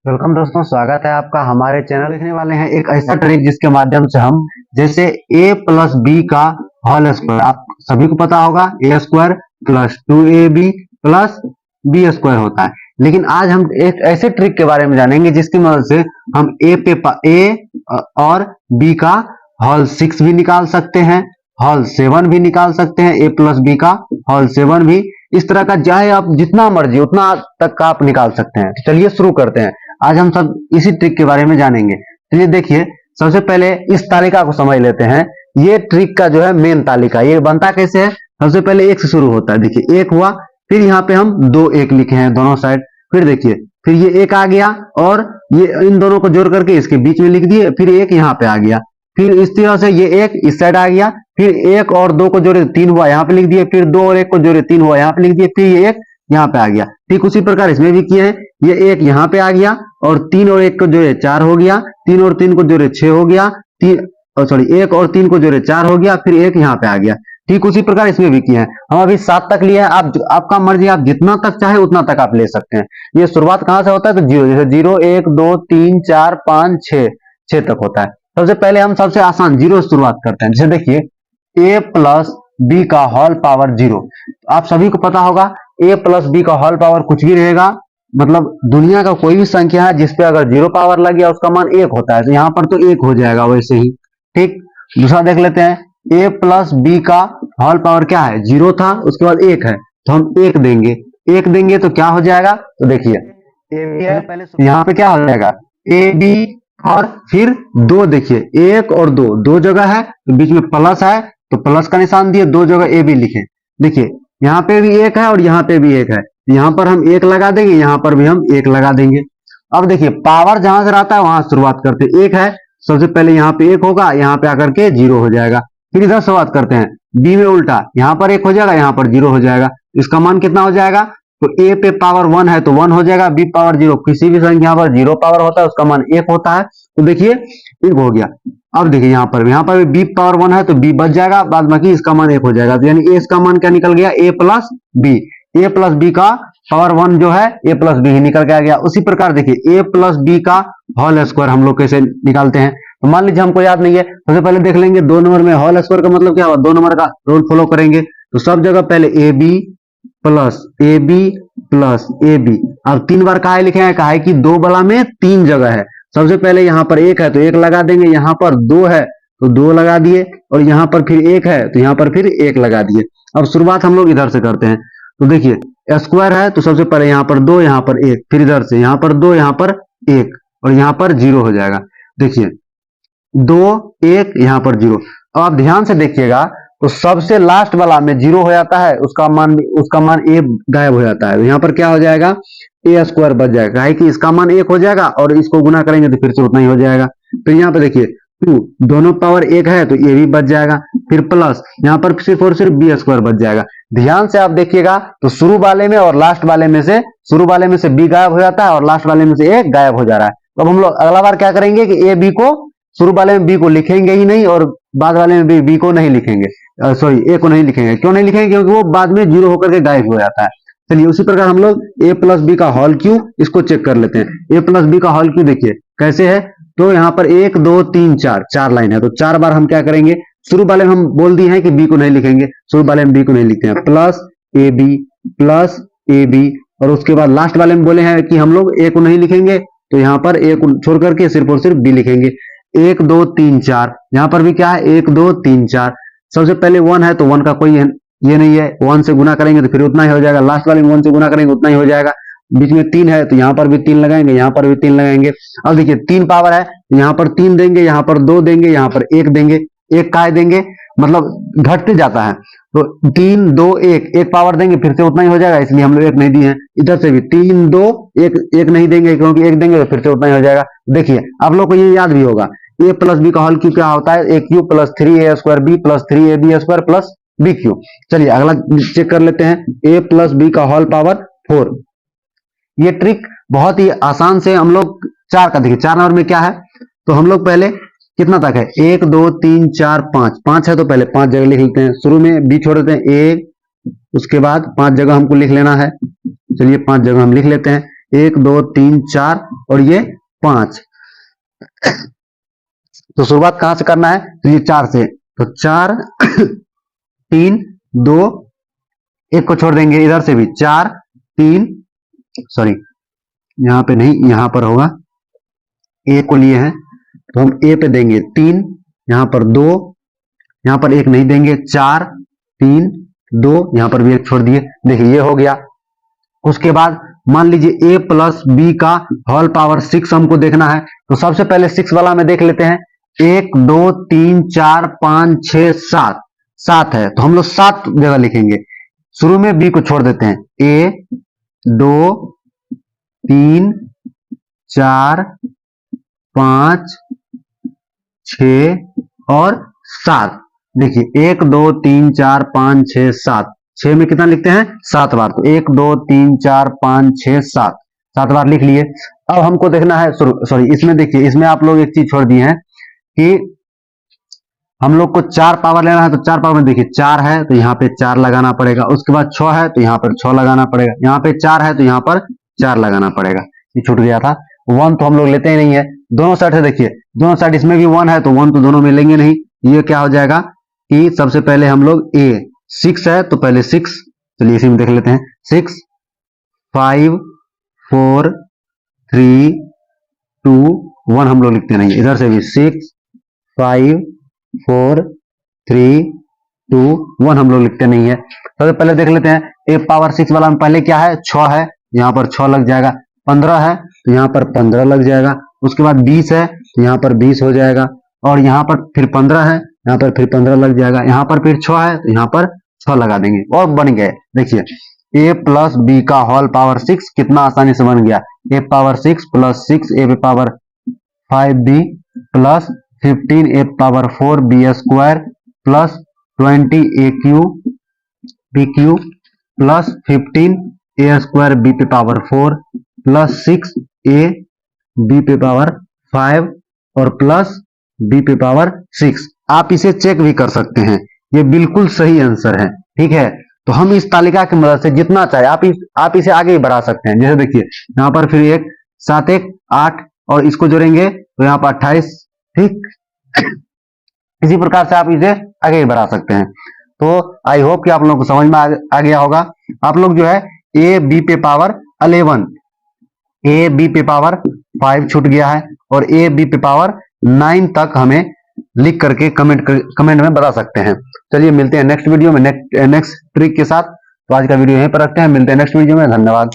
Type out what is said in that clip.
Welcome दोस्तों, स्वागत है आपका हमारे चैनल। देखने वाले हैं एक ऐसा ट्रिक जिसके माध्यम से हम जैसे a प्लस बी का होल स्क्वायर, आप सभी को पता होगा a square plus 2ab plus B square होता है। लेकिन आज हम एक ऐसे ट्रिक के बारे में जानेंगे जिसकी मदद से हम a और b का होल 6 भी निकाल सकते हैं, होल 7 भी निकाल सकते हैं, a प्लस बी का होल 7 भी। इस तरह का चाहे आप जितना मर्जी उतना तक का आप निकाल सकते हैं। तो चलिए शुरू करते हैं। आज हम सब इसी ट्रिक के बारे में जानेंगे। चलिए देखिए, सबसे पहले इस तालिका को समझ लेते हैं। ये ट्रिक का जो है मेन तालिका, ये बनता कैसे है? सबसे पहले एक से शुरू होता है। देखिए एक हुआ, फिर यहाँ पे हम 2 1 लिखे हैं दोनों साइड। फिर देखिए, फिर ये एक आ गया और ये इन दोनों को जोड़ करके इसके बीच में लिख दिए। फिर एक यहाँ पे आ गया, फिर इस तरह से ये एक इस साइड आ गया। फिर एक और 2 को जोड़े 3 हुआ, यहाँ पे लिख दिए। फिर 2 और 1 को जोड़े 3 हुआ, यहाँ पे लिख दिए। फिर ये एक यहाँ पे आ गया। ठीक उसी प्रकार इसमें भी किए हैं। ये एक यहाँ पे आ गया और 3 और 1 को जोड़े 4 हो गया, 3 और 3 को जोड़े 6 हो गया, 1 और 3 को जोड़े 4 हो गया, फिर एक यहाँ पे आ गया। ठीक उसी प्रकार इसमें भी किए हैं। हम अभी 7 तक लिए हैं। आप आपका मर्जी, आप जितना तक चाहे उतना तक आप ले सकते हैं। ये शुरुआत कहाँ से होता है? तो 0, जैसे 0 1 2 3 4 5 6 तक होता है। सबसे पहले हम सबसे आसान 0 से शुरुआत करते हैं। जैसे देखिए, a प्लस बी का होल पावर 0। आप सभी को पता होगा a प्लस बी का होल पावर कुछ भी रहेगा, मतलब दुनिया का कोई भी संख्या है जिसपे अगर 0 पावर लग गया उसका मान 1 होता है। तो यहाँ पर तो 1 हो जाएगा वैसे ही। ठीक, दूसरा देख लेते हैं। a प्लस बी का होल पावर क्या है? 0 था, उसके बाद 1 है, तो हम 1 देंगे। 1 देंगे तो क्या हो जाएगा? तो देखिए यहाँ पे क्या हो जाएगा? ए बी और फिर 2। देखिए 1 और 2 दो जगह है, तो बीच में प्लस है तो प्लस का निशान दिए, 2 जगह ए बी लिखे। देखिए यहाँ पे भी 1 है और यहाँ पे भी 1 है, यहाँ पर हम 1 लगा देंगे, यहाँ पर भी हम 1 लगा देंगे। अब देखिए पावर जहां से रहता है वहां शुरुआत करते हैं। 1 है, सबसे पहले यहाँ पे 1 होगा, यहाँ पे आकर के 0 हो जाएगा। फिर इधर शुरुआत करते हैं, बी में उल्टा, यहाँ पर 1 हो जाएगा, यहाँ पर 0 हो जाएगा। इसका मान कितना हो जाएगा? तो a पे पावर 1 है तो 1 हो जाएगा, b पावर 0, किसी भी संख्या पर 0 पावर होता है उसका मान 1 होता है। तो देखिए 1 हो गया। अब देखिए यहाँ पर b पावर 1 है तो b बच जाएगा, बाद बाकी इसका मान 1 हो जाएगा। तो यानी a इसका मान क्या निकल गया? a प्लस b का पावर 1 जो है a प्लस बी ही निकल के आ गया। उसी प्रकार देखिए a प्लस बी का होल स्क्वायर हम लोग कैसे निकालते हैं? तो मान लीजिए हमको याद नहीं है, सबसे पहले देख लेंगे 2 नंबर में होल स्क्वायर का मतलब क्या हुआ। 2 नंबर का रूल फॉलो करेंगे तो सब जगह पहले A B plus A B plus A B. अब 3 बार कहा लिखे हैं? कहा है कि 2 वाला में 3 जगह है। सबसे पहले यहाँ पर 1 है तो 1 लगा देंगे, यहाँ पर 2 है तो 2 लगा दिए, और यहाँ पर फिर 1 है तो यहाँ पर फिर 1 लगा दिए। अब शुरुआत हम लोग इधर से करते हैं। तो देखिए स्क्वायर है तो सबसे पहले यहाँ पर 2, यहाँ पर 1, फिर इधर से यहाँ पर 2, यहाँ पर 1 और यहाँ पर 0 हो जाएगा। देखिए 2 1 यहाँ पर 0। अब आप ध्यान से देखिएगा तो सबसे लास्ट वाला में 0 हो जाता है, उसका मान a गायब हो जाता है। तो यहाँ पर क्या हो जाएगा? a स्क्वायर बच जाएगा, है कि इसका मान 1 हो जाएगा और इसको गुना करेंगे तो फिर से उतना ही हो जाएगा। फिर यहाँ पे देखिए 2, दोनों पावर 1 है तो a भी बच जाएगा, फिर प्लस यहाँ पर सिर्फ और सिर्फ b स्क्वायर बच जाएगा। ध्यान से आप देखिएगा तो शुरू वाले में और लास्ट वाले में से b गायब हो जाता है और लास्ट वाले में से a गायब हो जा रहा है। तो अब हम लोग अगला बार क्या करेंगे कि a b को शुरू वाले में b को लिखेंगे ही नहीं और बाद वाले में b को नहीं लिखेंगे, सॉरी a को नहीं लिखेंगे। क्यों नहीं लिखेंगे? क्योंकि वो बाद में 0 होकर के गायब हो जाता है। चलिए उसी प्रकार हम लोग a प्लस बी का होल क्यू इसको चेक कर लेते हैं। a प्लस बी का होल क्यू देखिए कैसे है। तो यहाँ पर 1 2 3 4 लाइन है, तो 4 बार हम क्या करेंगे? शुरू वाले में हम बोल दिए हैं कि b को नहीं लिखेंगे, शुरू वाले में b को नहीं लिखते हैं, प्लस ए बी, और उसके बाद लास्ट वाले में बोले हैं कि हम लोग a को नहीं लिखेंगे, तो यहाँ पर a को छोड़ करके सिर्फ और सिर्फ b लिखेंगे। 1 2 3 4, यहाँ पर भी क्या है? 1 2 3 4। सबसे पहले 1 है तो 1 का कोई ये नहीं है, 1 से गुना करेंगे तो फिर उतना ही हो जाएगा, लास्ट वाले में 1 से गुना करेंगे उतना ही हो जाएगा। बीच में 3 है तो यहाँ पर भी 3 लगाएंगे, यहाँ पर भी 3 लगाएंगे। अब देखिए 3 पावर है, यहाँ पर 3 देंगे, यहाँ पर 2 देंगे, यहाँ पर 1 देंगे। 1 काय देंगे मतलब घटते जाता है, तो 3 2 1 पावर देंगे फिर से उतना ही हो जाएगा, इसलिए हम लोग 1 नहीं दिए हैं। इधर से भी 3 2 1 नहीं देंगे क्योंकि 1 देंगे तो फिर से उतना ही हो जाएगा। देखिए आप लोग को ये याद भी होगा, a प्लस बी का होल क्यू क्या होता है? a Q plus 3a square b plus 3ab square plus b Q. चलिए अगला चेक कर लेते हैं, a प्लस बी का होल पावर 4। ये ट्रिक बहुत ही आसान से हम लोग 4 का देखिए, 4 नंबर में क्या है? तो हम लोग पहले कितना तक है? 1 2 3 4 5 है तो पहले 5 जगह लिख लेते हैं। शुरू में b छोड़ देते हैं, a, उसके बाद 5 जगह हमको लिख लेना है। चलिए 5 जगह हम लिख लेते हैं। 1 2 3 4 और ये 5। तो शुरुआत कहां से करना है, तो ये 4 से, तो 4 3 2, एक को छोड़ देंगे, इधर से भी 4 3, सॉरी यहाँ पे नहीं, यहाँ पर होगा, ए को लिए हैं तो हम ए पे देंगे 3, यहाँ पर 2, यहाँ पर 1 नहीं देंगे, 4 3 2, यहाँ पर भी 1 छोड़ दिए। देखिए ये हो गया। उसके बाद मान लीजिए a प्लस बी का होल पावर 6 हमको देखना है, तो सबसे पहले 6 वाला में देख लेते हैं। 1 2 3 4 5 6 7, 7 है तो हम लोग 7 जगह लिखेंगे। शुरू में b को छोड़ देते हैं, a 2 3 4 5 6 और 7। देखिए 1 2 3 4 5 6 7, 6 में कितना लिखते हैं, 7 बार, तो 1 2 3 4 5 6 7, 7 बार लिख लिए। अब हमको देखना है, सॉरी इसमें देखिए, इसमें आप लोग एक चीज छोड़ दिए हैं कि हम लोग को 4 पावर लेना है, तो 4 पावर में देखिए 4 है तो यहाँ पे 4 लगाना पड़ेगा, उसके बाद 6 है तो यहाँ पर 6 लगाना पड़ेगा, यहाँ पे 4 है तो यहाँ पर 4 लगाना पड़ेगा। ये छूट गया था। 1 तो हम लोग लेते ही नहीं है, दोनों साइड से देखिए, दोनों साइड इसमें भी 1 है तो 1 तो दोनों में लेंगे नहीं। ये क्या हो जाएगा कि सबसे पहले हम लोग a 6 है तो पहले 6, चलिए इसी में देख लेते हैं, 6 5 4 3 2 1 हम लोग लिखते नहीं, इधर से भी 6 5 4 3 2 1 हम लोग लिखते नहीं है। सबसे पहले देख लेते हैं a पावर 6 वाला में पहले क्या है, 6 है, यहाँ पर 6 लग जाएगा। 15 है तो यहाँ पर 15 लग जाएगा। उसके बाद 20 है तो यहाँ पर 20 हो जाएगा, और यहाँ पर फिर 15 है, यहाँ पर फिर 15 लग जाएगा, यहाँ पर फिर 6 है तो यहाँ पर 6 लगा देंगे और बन गए। देखिए a प्लस बी का होल पावर 6 कितना आसानी से बन गया, a power 6 plus 6 a power 5b plus 15 a power 4 b square plus 20 a cube b cube plus 15 a square b पे पावर 4 प्लस 6 a b पे पावर 5 और प्लस b पे पावर 6। आप इसे चेक भी कर सकते हैं, ये बिल्कुल सही आंसर है। ठीक है, तो हम इस तालिका की मदद से जितना चाहे आप इसे आगे भी बढ़ा सकते हैं। जैसे देखिए यहाँ पर फिर 1 7 1 8 और इसको जोड़ेंगे तो यहाँ पर 28। ठीक, इसी प्रकार से आप इसे आगे भी बढ़ा सकते हैं। तो आई होप कि आप लोगों को समझ में आ गया होगा। आप लोग जो है a b पे पावर 11, a b पे पावर 5 छूट गया है, और a b पे पावर 9 तक हमें लिख करके कमेंट में बता सकते हैं। चलिए मिलते हैं नेक्स्ट वीडियो में नेक्स्ट ट्रिक के साथ। तो आज का वीडियो यहीं पर रखते हैं, मिलते हैं नेक्स्ट वीडियो में। धन्यवाद।